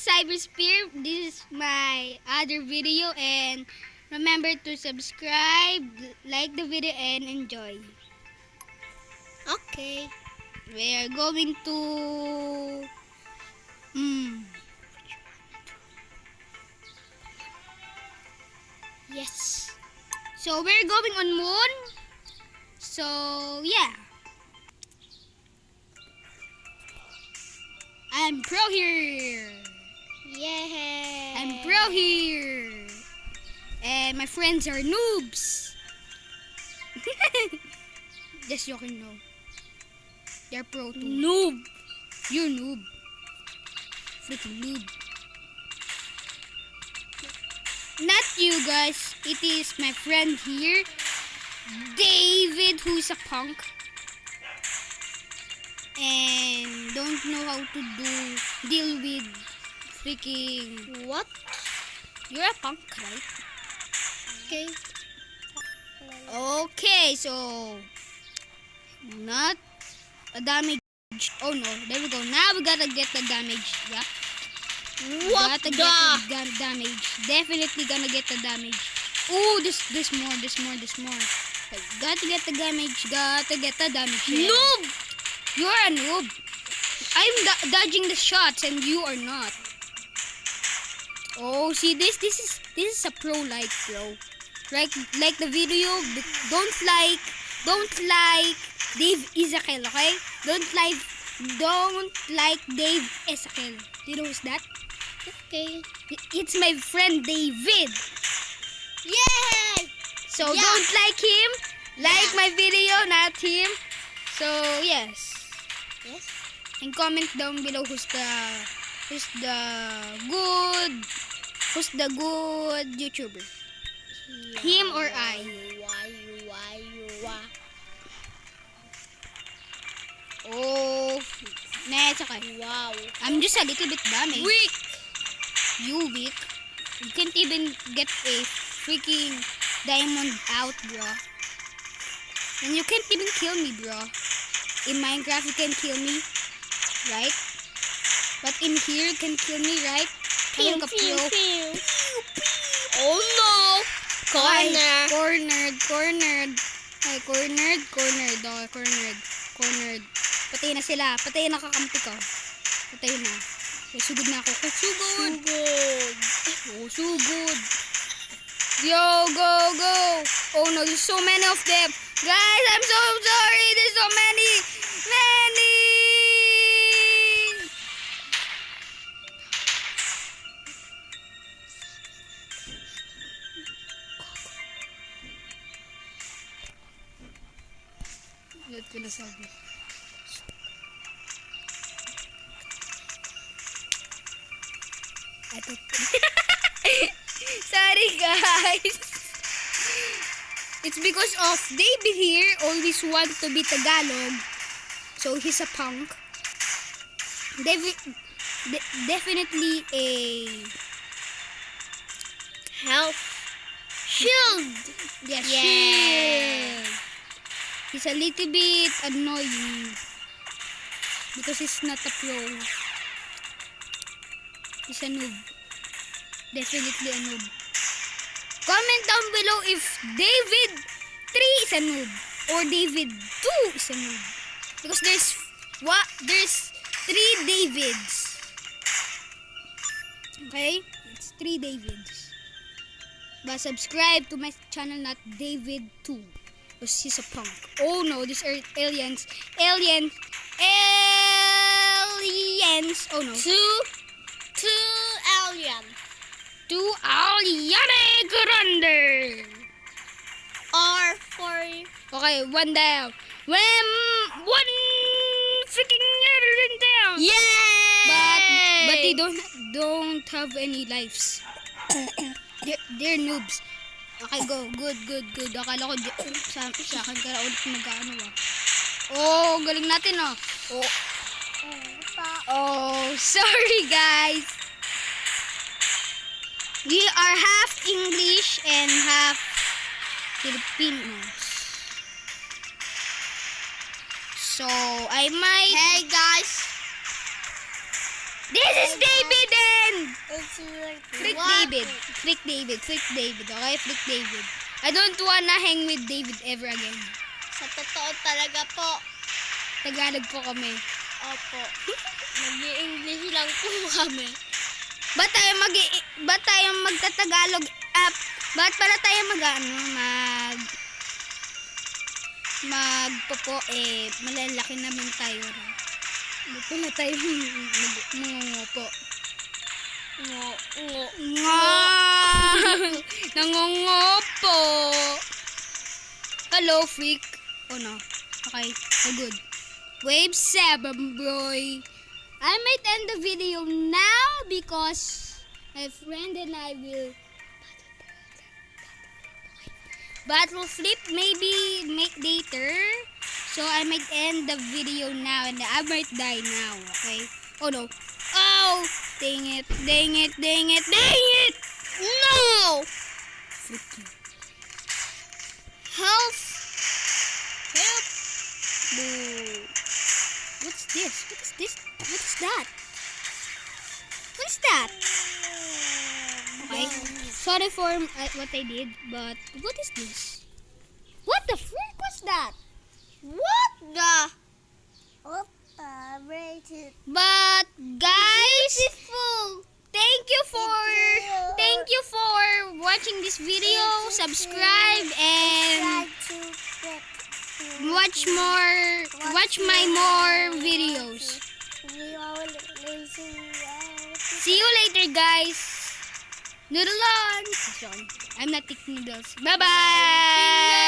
Cyberspear. This is my other video, and remember to subscribe, like the video, and enjoy. Okay, we are going to yes. So we're going on moon. So yeah, I'm pro here. Yeah. I'm pro here. And my friends are noobs. Just joking, no. They're pro too. Noob. You're noob. Freaking noob. Not you guys. It is my friend here, David, who's a punk. And don't know how to deal with freaking... What? You're a punk, right? Okay. Okay, so not a damage. Oh no, there we go. Now we gotta get the damage. Yep. What Gotta the? get the damage. Definitely gonna get the damage. Ooh, this more. Gotta get the damage. Gotta get the damage. Yeah. Noob. You're a noob. I'm dodging the shots and you are not. Oh, see this is a pro like, bro. Like the video. Don't like Dave Ezekiel, okay? Don't like Dave Ezekiel. You know who's that? Okay. It's my friend David. Yay! So Yeah. don't like him. Like Yeah. my video, not him. So yes. Yes. And comment down below who's the good YouTuber. Him or I? Oh, it's okay. Wow. I'm just a little bit damaged. Weak. You weak. You can't even get a freaking diamond out, bro. And you can't even kill me, bro. In Minecraft, you can kill me, right? But in here, you can kill me, right? Pew, Ayun ka, pew, pro. pew. Oh no. Corner. Cornered. Ay, cornered. Oh, cornered. Patay na sila. Patay na kakampi ko. Patay na. Ay, sugod na ako. Sugod. Oh, sugod. Yo, go. Oh no, there's so many of them. Guys, I'm so sorry. There's so many. Ba't ko nasabi? Sorry guys. It's because of David here always want to be Tagalog. So he's a punk. Definitely a Health. Shield. yes. Yeah. Shield. He's a little bit annoying because he's not a pro. He's a noob. Definitely a noob. Comment down below if David 3 is a noob or David 2 is a noob. Because there's 3 Davids. Okay? It's 3 Davids. But subscribe to my channel, not David 2. Because he's a punk. Oh no, these are aliens. Aliens. Oh no. Two alien. 2 Aliane Grande. Or for Okay, 1 down. One freaking alien down. yay! But they don't have any lives. They're noobs. Okay, go. Good. Akala ko sa akin ka ulit mag-ano ah. Oh, galing natin ah. Oh, sorry guys. We are half English and half Filipinos. So, I might... Hey guys. This is David and Freak What? David. Freak David. Freak David. Okay? Freak David. I don't wanna hang with David ever again. Sa totoo talaga po. Tagalog po kami. Opo. Nag-i-English lang po kami. Ba't tayo magtatagalog? Ba't pala tayo magpopo malalaki naman tayo rin. Ba't pala tayo nangungopo? Nga! Nangungopo! Hello, freak. Oh no. Okay, oh good. Wave 7, boy. I might end the video now because my friend and I will battle flip maybe make later. So I might end the video now and I might die now, okay? Oh no. Oh! Dang it, dang it, dang it, dang it! No! Freak you. Help! Help! Boo. What's this? What is this? What is that? What is that? Okay. Sorry for what I did, but what is this? What the frick was that? What the? But guys, Beautiful. thank you for watching this video. Subscribe and watch my more videos. See you later, guys. Noodle on. Sorry, I'm not taking noodles. Bye bye.